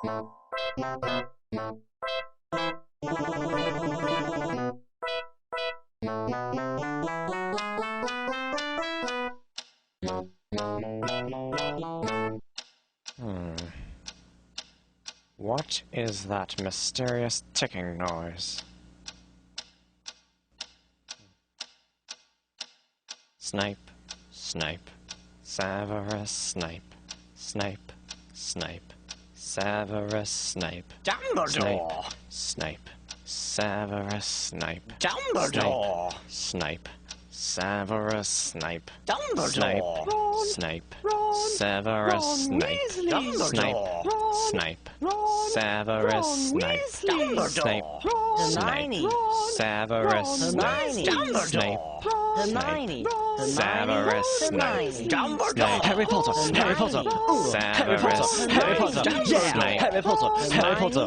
What is that mysterious ticking noise? Snipe, snipe, Severus Snape, Snape, Snape, Severus Snape, Dumbledore! Snape, Severus Snape, Dumbledore! Snape, Severus Snape, Dumbledore! Snape, Severus Snape, Dumbledore! Snape, Severus Snape, Snape, Hermione! Severus Snape, Snape, Hermione! Severus Snape, Dumbledore! Harry Potter! Harry Potter! Severus Harry Potter! Snape, Harry Potter! Snape, Harry Potter! Harry Potter!